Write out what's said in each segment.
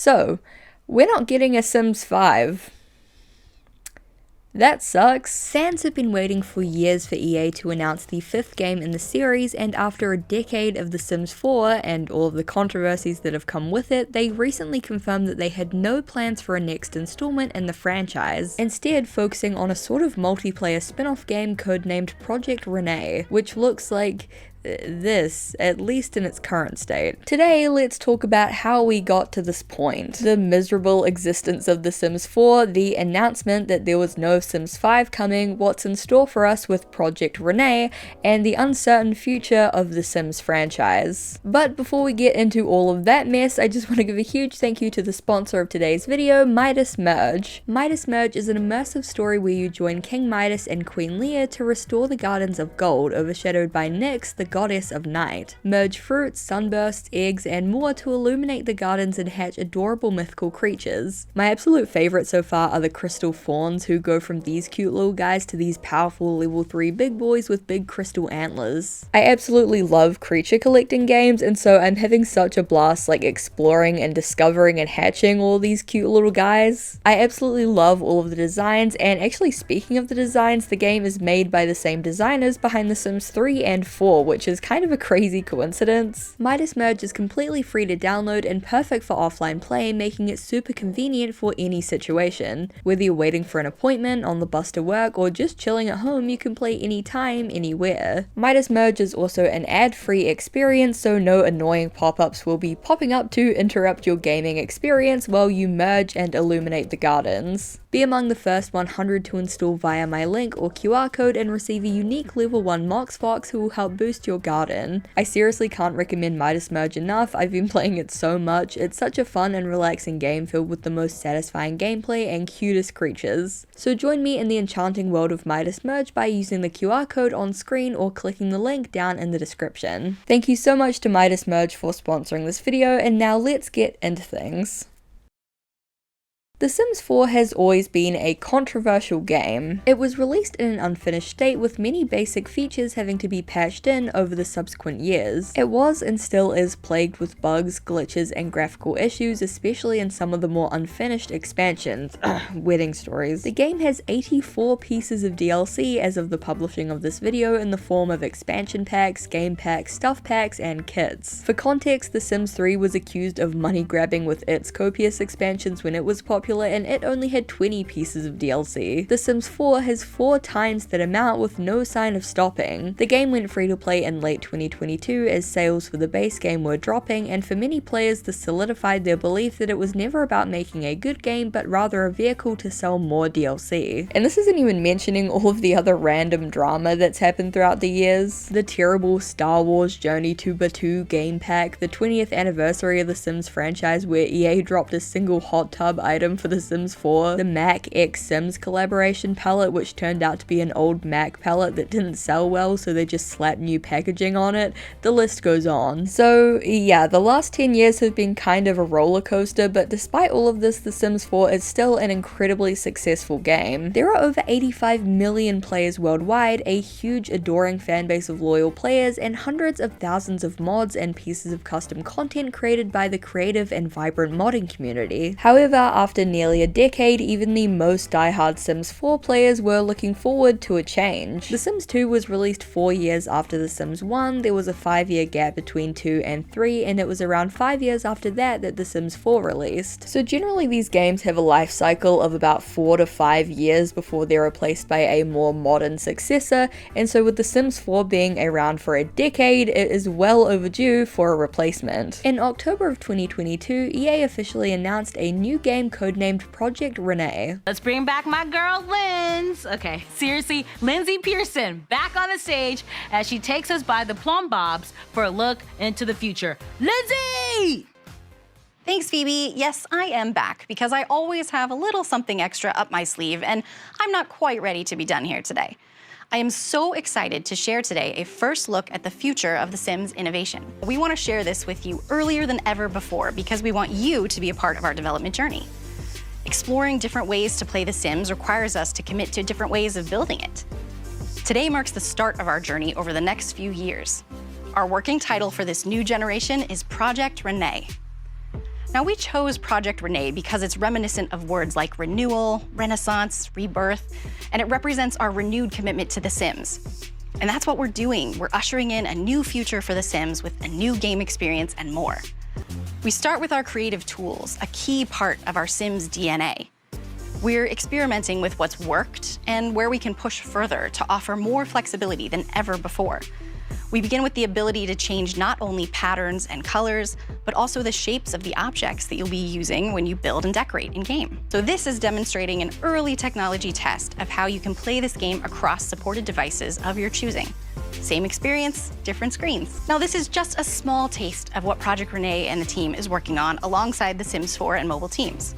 So, we're not getting a Sims 5. That sucks. Fans have been waiting for years for EA to announce the 5th game in the series, and after a decade of The Sims 4 and all of the controversies that have come with it, they recently confirmed that they had no plans for a next installment in the franchise, instead focusing on a sort of multiplayer spin-off game codenamed Project Rene, which looks like this, at least in its current state. Today, let's talk about how we got to this point. The miserable existence of The Sims 4, the announcement that there was no Sims 5 coming, what's in store for us with Project Rene, and the uncertain future of the Sims franchise. But before we get into all of that mess, I just want to give a huge thank you to the sponsor of today's video, Midas Merge. Midas Merge is an immersive story where you join King Midas and Queen Leah to restore the Gardens of Gold, overshadowed by Nyx, the goddess of night. Merge fruits, sunbursts, eggs, and more to illuminate the gardens and hatch adorable mythical creatures. My absolute favorite so far are the crystal fawns, who go from these cute little guys to these powerful level 3 big boys with big crystal antlers. I absolutely love creature collecting games, and so I'm having such a blast like exploring and discovering and hatching all these cute little guys. I absolutely love all of the designs, and actually speaking of the designs, the game is made by the same designers behind The Sims 3 and 4, which is kind of a crazy coincidence. Midas Merge is completely free to download and perfect for offline play, making it super convenient for any situation. Whether you're waiting for an appointment, on the bus to work, or just chilling at home, you can play anytime, anywhere. Midas Merge is also an ad-free experience, so no annoying pop-ups will be popping up to interrupt your gaming experience while you merge and illuminate the gardens. Be among the first 100 to install via my link or QR code and receive a unique level 1 Mox Fox who will help boost your garden. I seriously can't recommend Midas Merge enough. I've been playing it so much. It's such a fun and relaxing game filled with the most satisfying gameplay and cutest creatures. So join me in the enchanting world of Midas Merge by using the QR code on screen or clicking the link down in the description. Thank you so much to Midas Merge for sponsoring this video, and now let's get into things. The Sims 4 has always been a controversial game. It was released in an unfinished state, with many basic features having to be patched in over the subsequent years. It was and still is plagued with bugs, glitches, and graphical issues, especially in some of the more unfinished expansions. Wedding stories. The game has 84 pieces of DLC as of the publishing of this video in the form of expansion packs, game packs, stuff packs, and kits. For context, The Sims 3 was accused of money grabbing with its copious expansions when it was popular, and it only had 20 pieces of DLC. The Sims 4 has 4 times that amount with no sign of stopping. The game went free to play in late 2022 as sales for the base game were dropping, and for many players this solidified their belief that it was never about making a good game but rather a vehicle to sell more DLC. And this isn't even mentioning all of the other random drama that's happened throughout the years. The terrible Star Wars Journey to Batuu game pack, the 20th anniversary of the Sims franchise where EA dropped a single hot tub item for The Sims 4, the Mac X Sims collaboration palette, which turned out to be an old Mac palette that didn't sell well, so they just slapped new packaging on it. The list goes on. So yeah, the last 10 years have been kind of a roller coaster, but despite all of this, The Sims 4 is still an incredibly successful game. There are over 85 million players worldwide, a huge adoring fanbase of loyal players, and hundreds of thousands of mods and pieces of custom content created by the creative and vibrant modding community. However, after nearly a decade, even the most diehard Sims 4 players were looking forward to a change. The Sims 2 was released 4 years after The Sims 1, there was a 5-year gap between 2 and 3, and it was around 5 years after that that The Sims 4 released. So generally these games have a life cycle of about 4 to 5 years before they're replaced by a more modern successor, and so with The Sims 4 being around for a decade, it is well overdue for a replacement. In October of 2022, EA officially announced a new game codenamed Project Rene. Let's bring back my girl, Linz. Okay, seriously, Lindsay Pearson back on the stage as she takes us by the plumb bobs for a look into the future. Lindsay! Thanks, Phoebe. Yes, I am back because I always have a little something extra up my sleeve, and I'm not quite ready to be done here today. I am so excited to share today a first look at the future of The Sims innovation. We want to share this with you earlier than ever before because we want you to be a part of our development journey. Exploring different ways to play The Sims requires us to commit to different ways of building it. Today marks the start of our journey over the next few years. Our working title for this new generation is Project Rene. Now, we chose Project Rene because it's reminiscent of words like renewal, renaissance, rebirth, and it represents our renewed commitment to The Sims. And that's what we're doing. We're ushering in a new future for The Sims with a new game experience and more. We start with our creative tools, a key part of our Sims DNA. We're experimenting with what's worked and where we can push further to offer more flexibility than ever before. We begin with the ability to change not only patterns and colors, but also the shapes of the objects that you'll be using when you build and decorate in-game. So this is demonstrating an early technology test of how you can play this game across supported devices of your choosing. Same experience, different screens. Now, this is just a small taste of what Project Rene and the team is working on alongside the Sims 4 and mobile teams.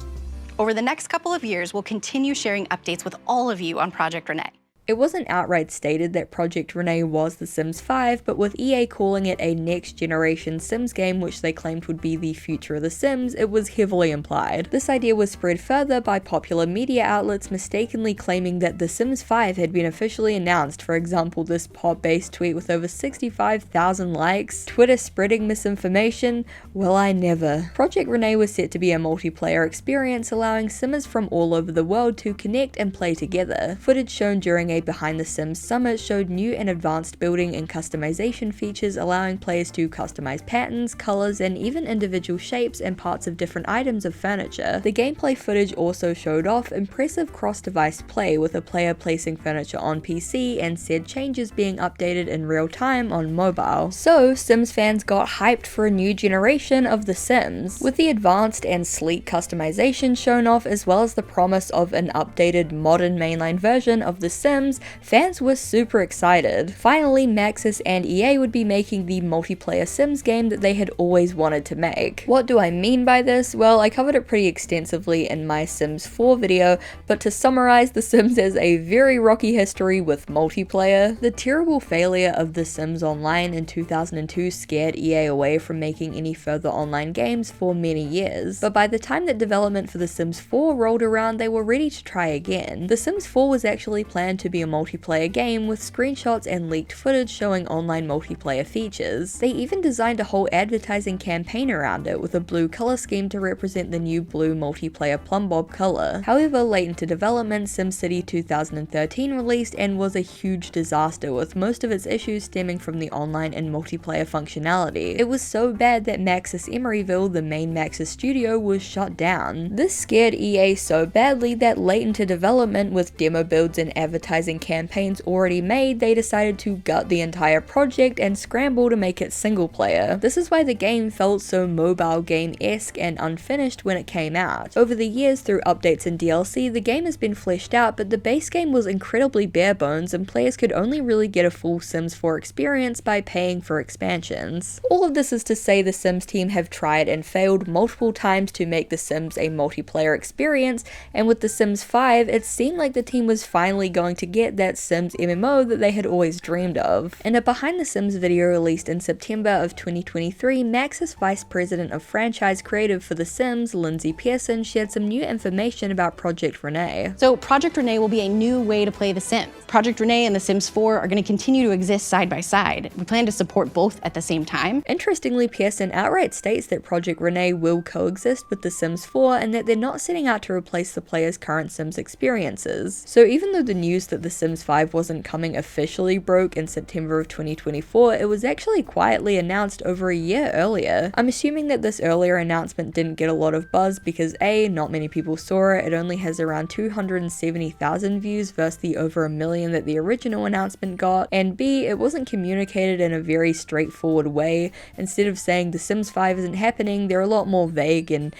Over the next couple of years, we'll continue sharing updates with all of you on Project Rene. It wasn't outright stated that Project Rene was The Sims 5, but with EA calling it a next-generation Sims game which they claimed would be the future of The Sims, it was heavily implied. This idea was spread further by popular media outlets mistakenly claiming that The Sims 5 had been officially announced, for example this pop-based tweet with over 65,000 likes, Twitter spreading misinformation, well I never. Project Rene was set to be a multiplayer experience allowing Simmers from all over the world to connect and play together. Footage shown during a Behind the Sims Summit showed new and advanced building and customization features allowing players to customize patterns, colors, and even individual shapes and parts of different items of furniture. The gameplay footage also showed off impressive cross-device play with a player placing furniture on PC and said changes being updated in real time on mobile. So, Sims fans got hyped for a new generation of The Sims. With the advanced and sleek customization shown off as well as the promise of an updated modern mainline version of The Sims, fans were super excited. Finally, Maxis and EA would be making the multiplayer Sims game that they had always wanted to make. What do I mean by this? Well, I covered it pretty extensively in my Sims 4 video, but to summarize, The Sims has a very rocky history with multiplayer. The terrible failure of The Sims Online in 2002 scared EA away from making any further online games for many years, but by the time that development for The Sims 4 rolled around, they were ready to try again. The Sims 4 was actually planned to be a multiplayer game with screenshots and leaked footage showing online multiplayer features. They even designed a whole advertising campaign around it with a blue color scheme to represent the new blue multiplayer plum bob color. However, late into development, SimCity 2013 released and was a huge disaster with most of its issues stemming from the online and multiplayer functionality. It was so bad that Maxis Emeryville, the main Maxis studio, was shut down. This scared EA so badly that late into development with demo builds and advertising campaigns already made, they decided to gut the entire project and scramble to make it single player. This is why the game felt so mobile game-esque and unfinished when it came out. Over the years, through updates and DLC, the game has been fleshed out, but the base game was incredibly bare bones and players could only really get a full Sims 4 experience by paying for expansions. All of this is to say the Sims team have tried and failed multiple times to make The Sims a multiplayer experience, and with The Sims 5, it seemed like the team was finally going to get that Sims MMO that they had always dreamed of. In a Behind the Sims video released in September of 2023, Maxis Vice President of Franchise Creative for The Sims, Lindsay Pearson, shared some new information about Project Rene. So Project Rene will be a new way to play The Sims. Project Rene and The Sims 4 are going to continue to exist side by side. We plan to support both at the same time. Interestingly, Pearson outright states that Project Rene will coexist with The Sims 4 and that they're not setting out to replace the player's current Sims experiences. So even though the news that The Sims 5 wasn't coming officially broke in September of 2024, it was actually quietly announced over a year earlier. I'm assuming that this earlier announcement didn't get a lot of buzz because A, not many people saw it, it only has around 270,000 views versus the over 1 million that the original announcement got, and B, it wasn't communicated in a very straightforward way. Instead of saying The Sims 5 isn't happening, they're a lot more vague and,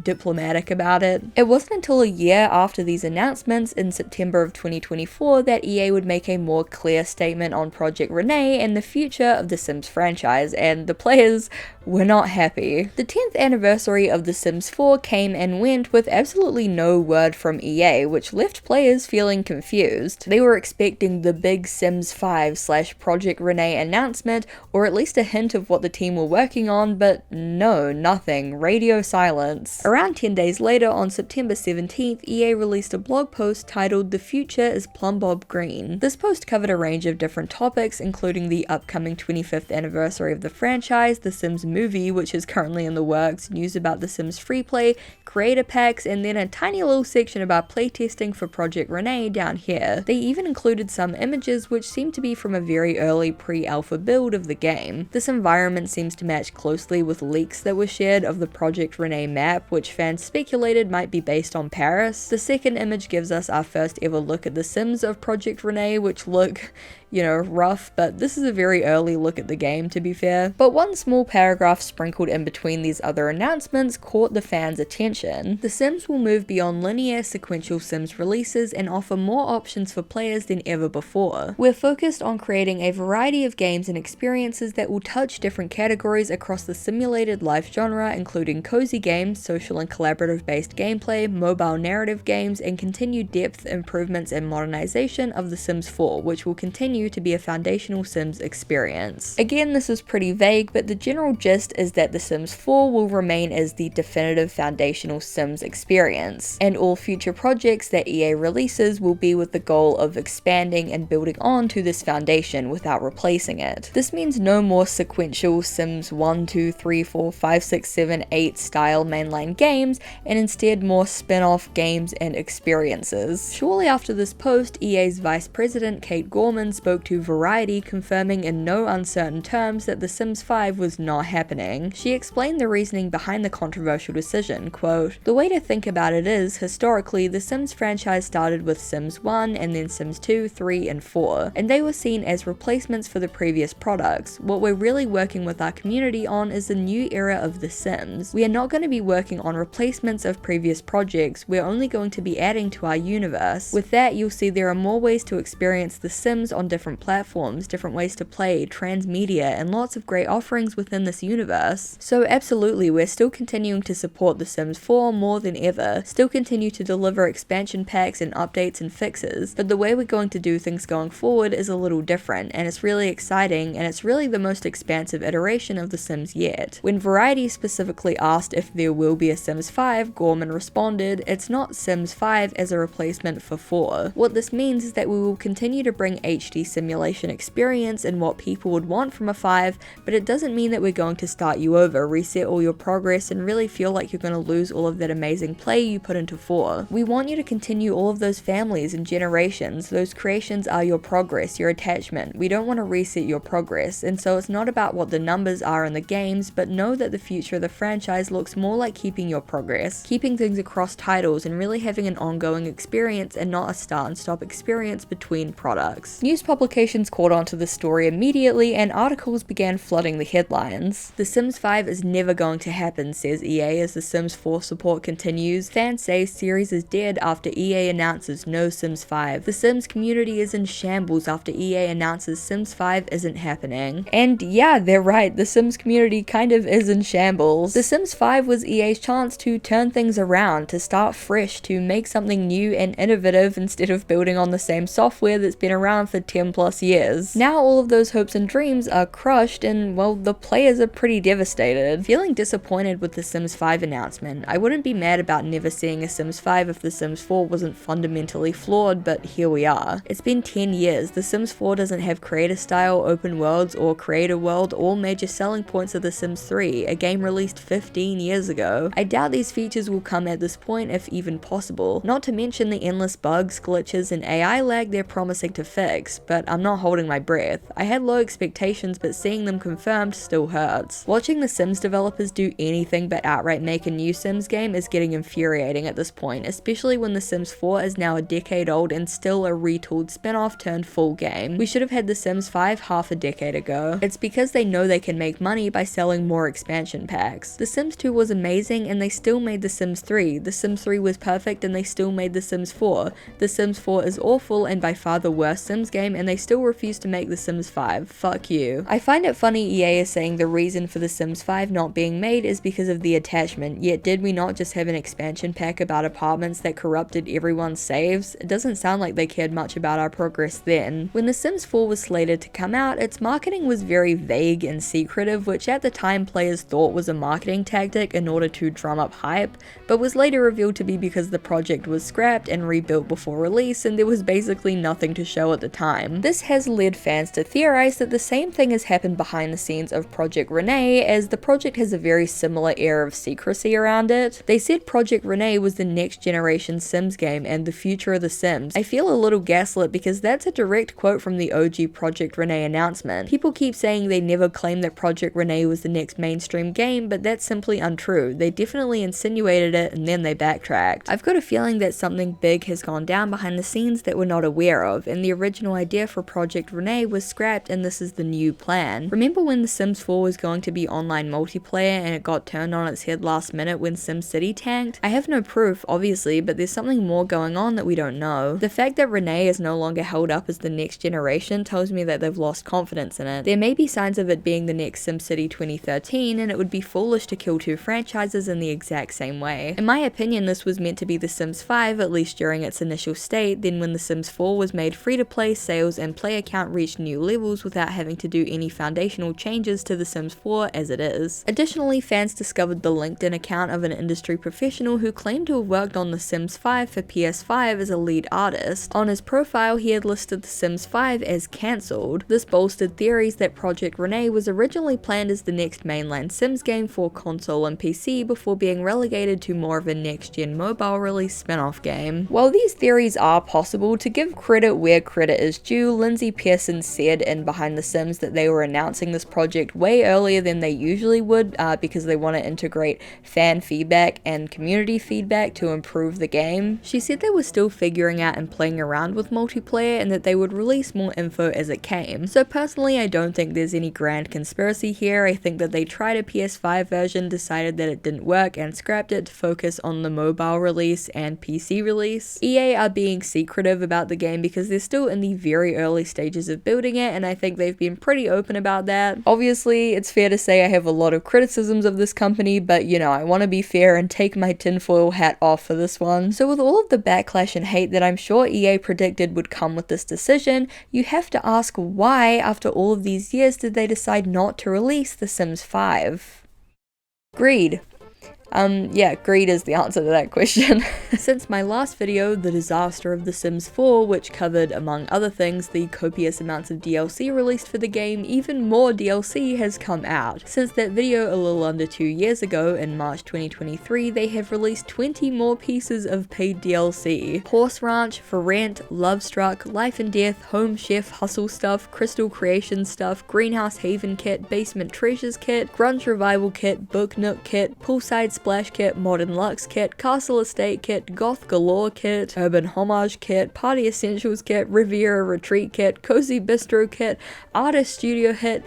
diplomatic about it. It wasn't until a year after these announcements, in September of 2024, that EA would make a more clear statement on Project Rene and the future of the Sims franchise, and the players were not happy. The 10th anniversary of The Sims 4 came and went with absolutely no word from EA, which left players feeling confused. They were expecting the big Sims 5/Project Rene announcement, or at least a hint of what the team were working on, but no, nothing. Radio silence. Around 10 days later, on September 17th, EA released a blog post titled "The Future is Plum Bob Green." This post covered a range of different topics, including the upcoming 25th anniversary of the franchise, The Sims movie movie, which is currently in the works, news about The Sims Freeplay, creator packs, and then a tiny little section about playtesting for Project Rene down here. They even included some images which seem to be from a very early pre-alpha build of the game. This environment seems to match closely with leaks that were shared of the Project Rene map, which fans speculated might be based on Paris. The second image gives us our first ever look at the Sims of Project Rene, which look, you know, rough, but this is a very early look at the game, to be fair. But one small paragraph sprinkled in between these other announcements caught the fans' attention. The Sims will move beyond linear sequential Sims releases and offer more options for players than ever before. We're focused on creating a variety of games and experiences that will touch different categories across the simulated life genre, including cozy games, social and collaborative based gameplay, mobile narrative games, and continued depth, improvements, and modernization of The Sims 4, which will continue to be a foundational Sims experience. Again, this is pretty vague, but the general gist is that The Sims 4 will remain as the definitive foundational Sims experience, and all future projects that EA releases will be with the goal of expanding and building on to this foundation without replacing it. This means no more sequential Sims 1, 2, 3, 4, 5, 6, 7, 8 style mainline games, and instead more spin-off games and experiences. Shortly after this post, EA's Vice President Kate Gorman spoke to Variety, confirming in no uncertain terms that The Sims 5 was not happening. She explained the reasoning behind the controversial decision, quote, "The way to think about it is, historically, the Sims franchise started with Sims 1 and then Sims 2, 3, and 4, and they were seen as replacements for the previous products. What we're really working with our community on is the new era of The Sims. We are not going to be working on replacements of previous projects, we're only going to be adding to our universe. With that, you'll see there are more ways to experience The Sims on different platforms, different ways to play, transmedia, and lots of great offerings within this universe. So absolutely, we're still continuing to support The Sims 4 more than ever, still continue to deliver expansion packs and updates and fixes, but the way we're going to do things going forward is a little different, and it's really exciting, and it's really the most expansive iteration of The Sims yet." When Variety specifically asked if there will be a Sims 5, Gorman responded, "It's not Sims 5 as a replacement for 4. What this means is that we will continue to bring HD simulation experience and what people would want from a 5, but it doesn't mean that we're going to start you over, reset all your progress, and really feel like you're going to lose all of that amazing play you put into 4. We want you to continue all of those families and generations. Those creations are your progress, your attachment. We don't want to reset your progress, and so it's not about what the numbers are in the games, but know that the future of the franchise looks more like keeping your progress, keeping things across titles, and really having an ongoing experience and not a start and stop experience between products." News publications caught on to the story immediately, and articles began flooding the headlines. "The Sims 5 is never going to happen," says EA as The Sims 4 support continues. "Fans say series is dead after EA announces no Sims 5. The Sims community is in shambles after EA announces Sims 5 isn't happening." And yeah, they're right, the Sims community kind of is in shambles. The Sims 5 was EA's chance to turn things around, to start fresh, to make something new and innovative instead of building on the same software that's been around for 10 plus years. Now all of those hopes and dreams are crushed, and well, the players are pretty devastated. Feeling disappointed with the Sims 5 announcement, I wouldn't be mad about never seeing a Sims 5 if the Sims 4 wasn't fundamentally flawed, but here we are. It's been 10 years, the Sims 4 doesn't have creator style, open worlds, or creator world, all major selling points of the Sims 3, a game released 15 years ago. I doubt these features will come at this point if even possible, not to mention the endless bugs, glitches, and AI lag they're promising to fix, but I'm not holding my breath. I had low expectations, but seeing them confirmed still hurts. Watching the Sims developers do anything but outright make a new Sims game is getting infuriating at this point, especially when The Sims 4 is now a decade old and still a retooled spin-off turned full game. We should have had The Sims 5 half a decade ago. It's because they know they can make money by selling more expansion packs. The Sims 2 was amazing and they still made The Sims 3. The Sims 3 was perfect and they still made The Sims 4. The Sims 4 is awful and by far the worst Sims game, and they still refuse to make The Sims 5. Fuck you. I find it funny EA is saying the reason for The Sims 5 not being made is because of the attachment, yet did we not just have an expansion pack about apartments that corrupted everyone's saves? It doesn't sound like they cared much about our progress then. When The Sims 4 was slated to come out, its marketing was very vague and secretive, which at the time players thought was a marketing tactic in order to drum up hype, but was later revealed to be because the project was scrapped and rebuilt before release and there was basically nothing to show at the time. time. This has led fans to theorize that the same thing has happened behind the scenes of Project Rene, as the project has a very similar air of secrecy around it. They said Project Rene was the next generation Sims game and the future of the Sims. I feel a little gaslit because that's a direct quote from the OG Project Rene announcement. People keep saying they never claimed that Project Rene was the next mainstream game, but that's simply untrue. They definitely insinuated it and then they backtracked. I've got a feeling that something big has gone down behind the scenes that we're not aware of, and the original idea for Project Rene was scrapped and this is the new plan. Remember when The Sims 4 was going to be online multiplayer and it got turned on its head last minute when SimCity tanked? I have no proof, obviously, but there's something more going on that we don't know. The fact that Rene is no longer held up as the next generation tells me that they've lost confidence in it. There may be signs of it being the next SimCity 2013, and it would be foolish to kill two franchises in the exact same way. In my opinion, this was meant to be The Sims 5, at least during its initial state. Then when The Sims 4 was made free-to-play, sales and player count reached new levels without having to do any foundational changes to The Sims 4 as it is. Additionally, fans discovered the LinkedIn account of an industry professional who claimed to have worked on The Sims 5 for PS5 as a lead artist. On his profile, he had listed The Sims 5 as cancelled. This bolstered theories that Project Rene was originally planned as the next mainline Sims game for console and PC before being relegated to more of a next-gen mobile release spin-off game. While these theories are possible, to give credit where credit is due, Lindsay Pearson said in Behind the Sims that they were announcing this project way earlier than they usually would because they want to integrate fan feedback and community feedback to improve the game. She said they were still figuring out and playing around with multiplayer and that they would release more info as it came. So personally, I don't think there's any grand conspiracy here. I think that they tried a PS5 version, decided that it didn't work and scrapped it to focus on the mobile release and PC release. EA are being secretive about the game because they're still in the very early stages of building it, and I think they've been pretty open about that. Obviously, it's fair to say I have a lot of criticisms of this company, but you know, I want to be fair and take my tinfoil hat off for this one. So with all of the backlash and hate that I'm sure EA predicted would come with this decision, you have to ask why, after all of these years, did they decide not to release The Sims 5? Greed. Yeah, greed is the answer to that question. Since my last video, The Disaster of The Sims 4, which covered, among other things, the copious amounts of DLC released for the game, even more DLC has come out. Since that video a little under 2 years ago, in March 2023, they have released 20 more pieces of paid DLC. Horse Ranch, For Rent, Love Struck, Life and Death, Home Chef, Hustle Stuff, Crystal Creation Stuff, Greenhouse Haven Kit, Basement Treasures Kit, Grunge Revival Kit, Book Nook Kit, Poolside Splash Kit, Modern Luxe Kit, Castle Estate Kit, Goth Galore Kit, Urban Homage Kit, Party Essentials Kit, Riviera Retreat Kit, Cozy Bistro Kit, Artist Studio Kit,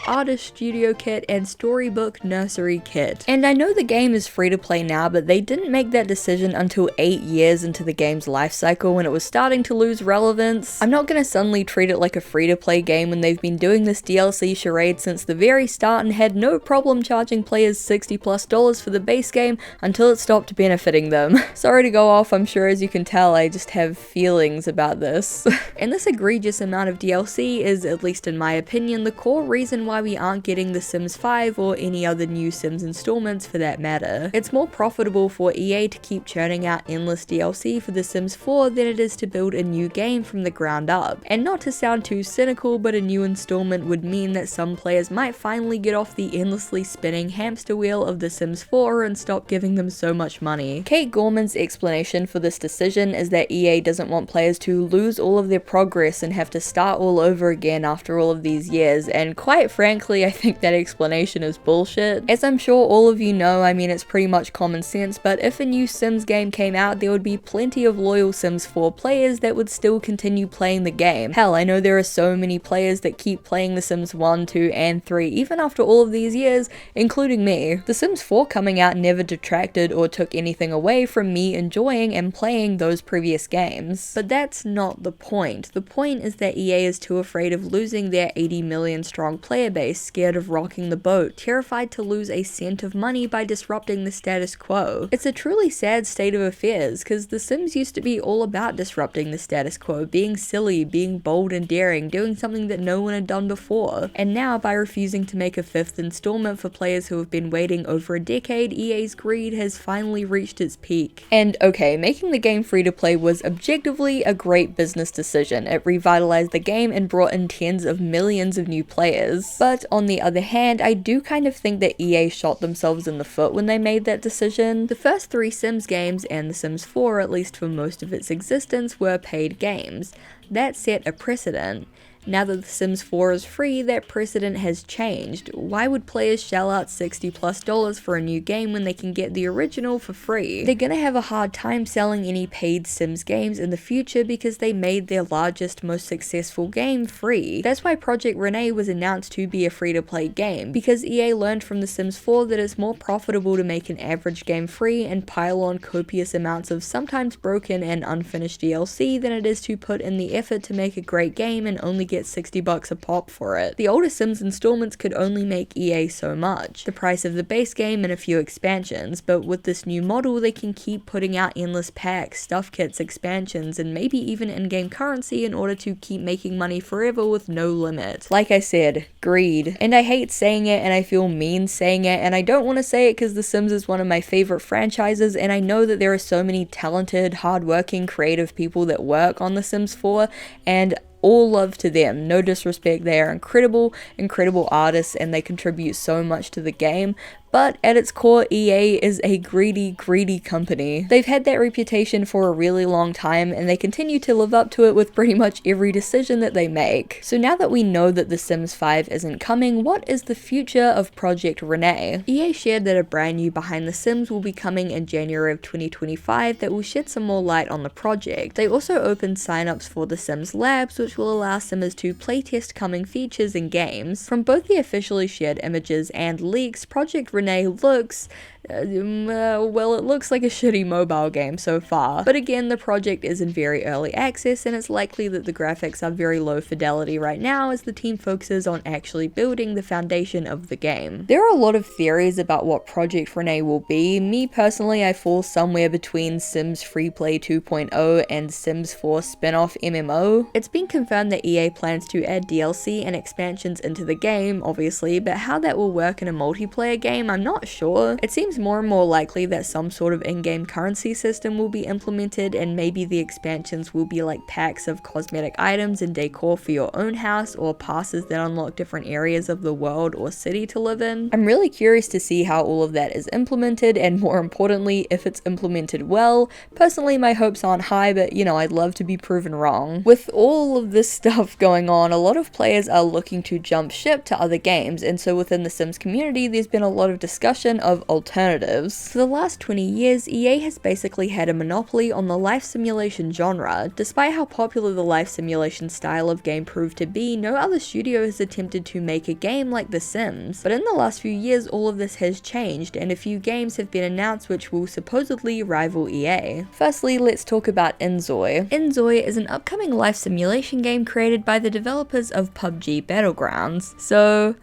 Artist Studio Kit, and Storybook Nursery Kit. And I know the game is free to play now, but they didn't make that decision until 8 years into the game's life cycle when it was starting to lose relevance. I'm not gonna suddenly treat it like a free to play game when they've been doing this DLC charade since the very start and had no problem charging players $60+ for the base game until it stopped benefiting them. Sorry to go off, I'm sure as you can tell I just have feelings about this. And this egregious amount of DLC is, at least in my opinion, the core reason why we aren't getting The Sims 5 or any other new Sims installments for that matter. It's more profitable for EA to keep churning out endless DLC for The Sims 4 than it is to build a new game from the ground up. And not to sound too cynical, but a new installment would mean that some players might finally get off the endlessly spinning hamster wheel of The Sims 4 and stop giving them so much money. Kate Gorman's explanation for this decision is that EA doesn't want players to lose all of their progress and have to start all over again after all of these years, and quite frankly I think that explanation is bullshit. As I'm sure all of you know, I mean it's pretty much common sense, but if a new Sims game came out, there would be plenty of loyal Sims 4 players that would still continue playing the game. Hell, I know there are so many players that keep playing The Sims 1, 2, and 3 even after all of these years, including me. The Sims 4 coming out never detracted or took anything away from me enjoying and playing those previous games. But that's not the point. The point is that EA is too afraid of losing their $80 million million strong player base, scared of rocking the boat, terrified to lose a cent of money by disrupting the status quo. It's a truly sad state of affairs, because The Sims used to be all about disrupting the status quo, being silly, being bold and daring, doing something that no one had done before. And now, by refusing to make a 5th installment for players who have been waiting over a decade, EA's greed has finally reached its peak. And okay, making the game free to play was objectively a great business decision. It revitalized the game and brought in tens of millions of new players. But on the other hand, I do kind of think that EA shot themselves in the foot when they made that decision. The first 3 Sims games and The Sims 4, at least for most of its existence, were paid games. That set a precedent. Now that The Sims 4 is free, that precedent has changed. Why would players shell out $60+ for a new game when they can get the original for free? They're gonna have a hard time selling any paid Sims games in the future because they made their largest, most successful game free. That's why Project Rene was announced to be a free-to-play game, because EA learned from The Sims 4 that it's more profitable to make an average game free and pile on copious amounts of sometimes broken and unfinished DLC than it is to put in the effort to make a great game and only get $60 a pop for it. The older Sims installments could only make EA so much, the price of the base game and a few expansions, but with this new model they can keep putting out endless packs, stuff kits, expansions, and maybe even in-game currency in order to keep making money forever with no limit. Like I said, greed. And I hate saying it and I feel mean saying it, and I don't want to say it because The Sims is one of my favorite franchises, and I know that there are so many talented, hardworking, creative people that work on The Sims 4, and all love to them, no disrespect, they are incredible artists and they contribute so much to the game. But at its core, EA is a greedy company. They've had that reputation for a really long time, and they continue to live up to it with pretty much every decision that they make. So now that we know that The Sims 5 isn't coming, what is the future of Project Rene? EA shared that a brand new Behind the Sims will be coming in January of 2025 that will shed some more light on the project. They also opened signups for The Sims Labs, which will allow Simmers to playtest coming features and games. From both the officially shared images and leaks, Project Rene looks well, it looks like a shitty mobile game so far. But again, the project is in very early access, and it's likely that the graphics are very low fidelity right now as the team focuses on actually building the foundation of the game. There are a lot of theories about what Project Rene will be. Me personally, I fall somewhere between Sims Freeplay 2.0 and Sims 4 spin-off MMO. It's been confirmed that EA plans to add DLC and expansions into the game, obviously, but how that will work in a multiplayer game, I'm not sure. It seems more and more likely that some sort of in-game currency system will be implemented, and maybe the expansions will be like packs of cosmetic items and decor for your own house, or passes that unlock different areas of the world or city to live in. I'm really curious to see how all of that is implemented, and more importantly, if it's implemented well. Personally, my hopes aren't high, but you know, I'd love to be proven wrong. With all of this stuff going on, a lot of players are looking to jump ship to other games, and so within the Sims community, there's been a lot of discussion of alternatives. For the last 20 years, EA has basically had a monopoly on the life simulation genre. Despite how popular the life simulation style of game proved to be, no other studio has attempted to make a game like The Sims. But in the last few years, all of this has changed, and a few games have been announced which will supposedly rival EA. Firstly, let's talk about Inzoi. Inzoi is an upcoming life simulation game created by the developers of PUBG Battlegrounds. So,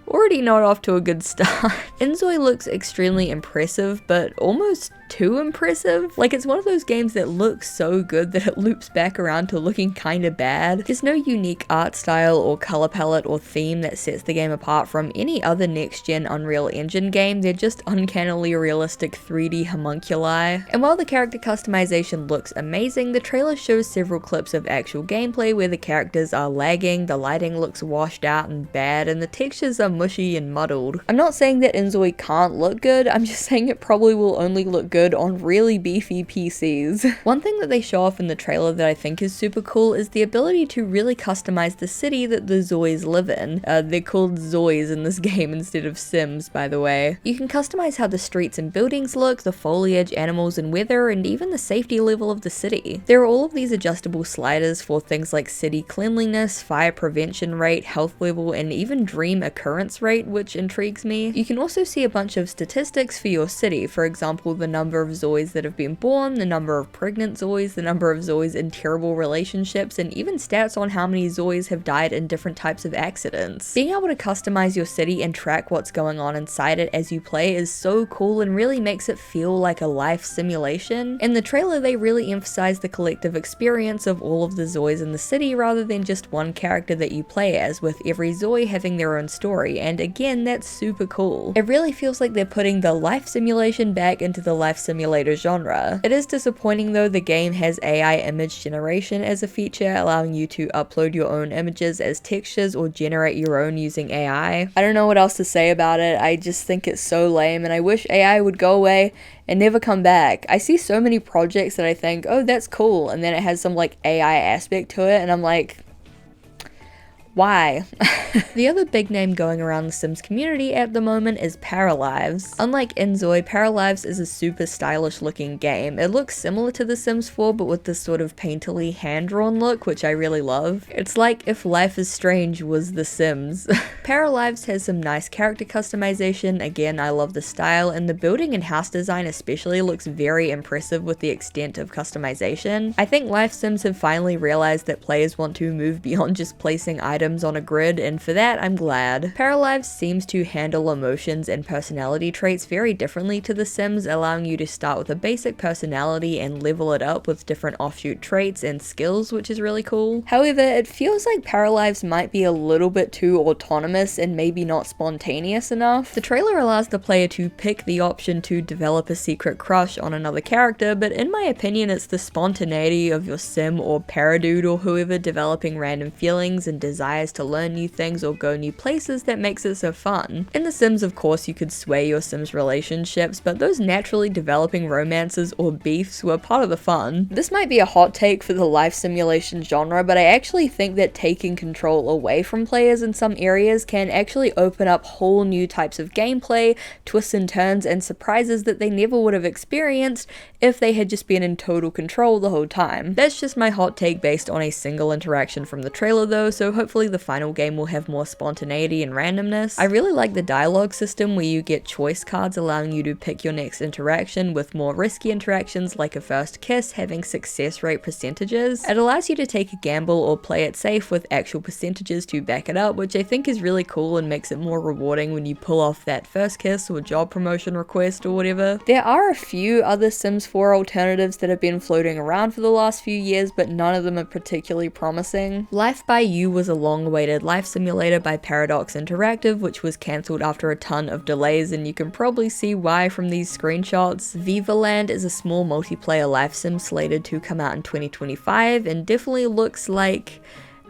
already not off to a good start. Inzoi looks extremely impressive, but almost too impressive. Like, it's one of those games that looks so good that it loops back around to looking kinda bad. There's no unique art style or color palette or theme that sets the game apart from any other next-gen Unreal Engine game. They're just uncannily realistic 3D homunculi. And while the character customization looks amazing, the trailer shows several clips of actual gameplay where the characters are lagging, the lighting looks washed out and bad, and the textures are mushy and muddled. I'm not saying that Inzoi can't look good, I'm just saying it probably will only look good on really beefy PCs. One thing that they show off in the trailer that I think is super cool is the ability to really customize the city that the Zois live in. They're called Zois in this game instead of Sims, by the way. You can customize how the streets and buildings look, the foliage, animals and weather, and even the safety level of the city. There are all of these adjustable sliders for things like city cleanliness, fire prevention rate, health level, and even dream occurrence chance rate, which intrigues me. You can also see a bunch of statistics for your city, for example the number of Zoids that have been born, the number of pregnant Zoids, the number of Zoids in terrible relationships, and even stats on how many Zoids have died in different types of accidents. Being able to customize your city and track what's going on inside it as you play is so cool and really makes it feel like a life simulation. In the trailer they really emphasize the collective experience of all of the Zoids in the city rather than just one character that you play as, with every Zoi having their own story, and again that's super cool. It really feels like they're putting the life simulation back into the life simulator genre. It is disappointing though, the game has AI image generation as a feature, allowing you to upload your own images as textures or generate your own using AI. I don't know what else to say about it, I just think it's so lame and I wish AI would go away and never come back. I see so many projects that I think, oh that's cool, and then it has some like AI aspect to it and I'm like, why? The other big name going around the Sims community at the moment is Paralives. Unlike Inzoi, Paralives is a super stylish looking game. It looks similar to The Sims 4 but with this sort of painterly hand-drawn look, which I really love. It's like if Life is Strange was The Sims. Paralives has some nice character customization, again I love the style, and the building and house design especially looks very impressive with the extent of customization. I think Life Sims have finally realized that players want to move beyond just placing items on a grid, and for that I'm glad. Paralives seems to handle emotions and personality traits very differently to The Sims, allowing you to start with a basic personality and level it up with different offshoot traits and skills, which is really cool. However, it feels like Paralives might be a little bit too autonomous and maybe not spontaneous enough. The trailer allows the player to pick the option to develop a secret crush on another character, but in my opinion it's the spontaneity of your sim or paradude or whoever developing random feelings and desires to learn new things or go new places that makes it so fun. In The Sims, of course, you could sway your Sims relationships, but those naturally developing romances or beefs were part of the fun. This might be a hot take for the life simulation genre, but I actually think that taking control away from players in some areas can actually open up whole new types of gameplay, twists and turns, and surprises that they never would have experienced if they had just been in total control the whole time. That's just my hot take based on a single interaction from the trailer though, so hopefully the final game will have more spontaneity and randomness. I really like the dialogue system where you get choice cards allowing you to pick your next interaction, with more risky interactions like a first kiss having success rate percentages. It allows you to take a gamble or play it safe with actual percentages to back it up, which I think is really cool and makes it more rewarding when you pull off that first kiss or job promotion request or whatever. There are a few other Sims 4 alternatives that have been floating around for the last few years, but none of them are particularly promising. Life by You was a long-awaited life simulator by Paradox Interactive, which was cancelled after a ton of delays, and you can probably see why from these screenshots. Viva Land is a small multiplayer life sim slated to come out in 2025 and definitely looks like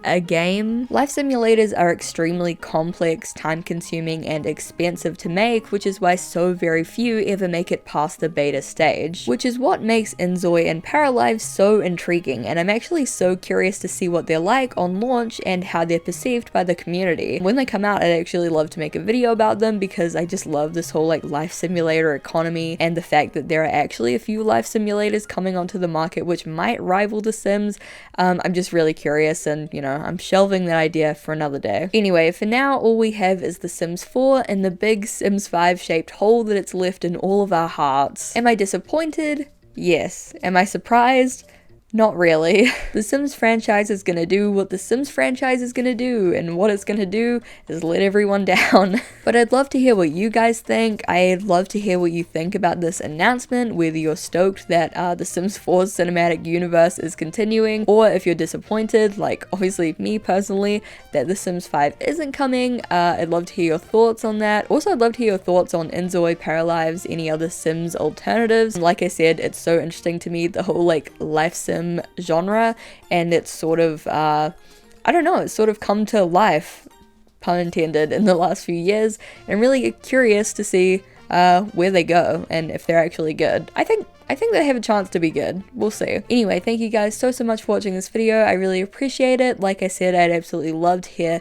a game. Life simulators are extremely complex, time-consuming, and expensive to make, which is why so very few ever make it past the beta stage, which is what makes Inzoi and Paralives so intriguing, and I'm actually so curious to see what they're like on launch and how they're perceived by the community. When they come out, I'd actually love to make a video about them because I just love this whole like life simulator economy and the fact that there are actually a few life simulators coming onto the market which might rival The Sims. I'm just really curious, and you know, I'm shelving that idea for another day. Anyway, for now, all we have is The Sims 4 and the big Sims 5 shaped hole that it's left in all of our hearts. Am I disappointed? Yes. Am I surprised? Not really. The Sims franchise is gonna do what the Sims franchise is gonna do, and what it's gonna do is let everyone down. But I'd love to hear what you guys think. I'd love to hear what you think about this announcement, whether you're stoked that the Sims 4's cinematic universe is continuing, or if you're disappointed, like obviously me personally, that The Sims 5 isn't coming. I'd love to hear your thoughts on that. Also, I'd love to hear your thoughts on Inzoi, Paralives, any other Sims alternatives. Like I said, it's so interesting to me, the whole like life sim genre, and it's sort of I don't know, it's sort of come to life, pun intended, in the last few years, and I'm really curious to see where they go and if they're actually good. I think they have a chance to be good. We'll see. Anyway, thank you guys so much for watching this video. I really appreciate it. Like I said, I'd absolutely love to hear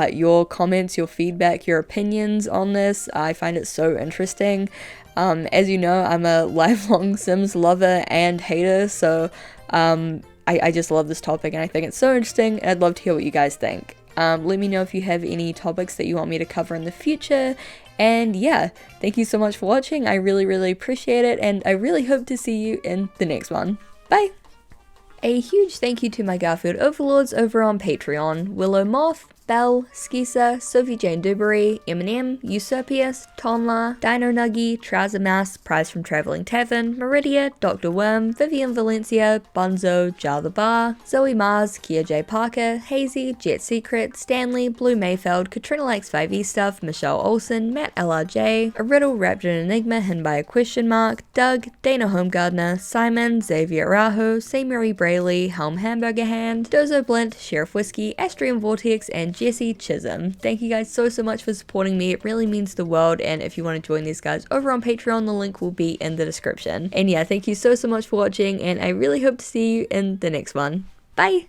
your comments, your feedback, your opinions on this. I find it so interesting. As you know, I'm a lifelong Sims lover and hater, so I just love this topic and I think it's so interesting, and I'd love to hear what you guys think. Let me know if you have any topics that you want me to cover in the future. And yeah, thank you so much for watching. I really appreciate it, and I really hope to see you in the next one. Bye! A huge thank you to my Garfield overlords over on Patreon: Willow Moth, Belle, Skisa, Sophie Jane Duberry, Eminem, Usurpius, Tonla, Dino Nuggy, Trouser Mouse, Prize from Travelling Tavern, Meridia, Dr. Worm, Vivian Valencia, Bunzo, Jar the Bar, Zoe Mars, Kia J. Parker, Hazy, Jet Secret, Stanley, Blue Mayfeld, Katrina Likes 5e Stuff, Michelle Olsen, Matt LRJ, A Riddle Wrapped in Enigma Hidden by a Question Mark, Doug, Dana Homegardener, Simon, Xavier Raho, Samuel Brayley, Helm Hamburger Hand, Dozo Blint, Sheriff Whiskey, Astrium Vortex, and Jesse Chisholm. Thank you guys so much for supporting me. It really means the world, and if you want to join these guys over on Patreon, the link will be in the description. And yeah, thank you so much for watching, and I really hope to see you in the next one. Bye!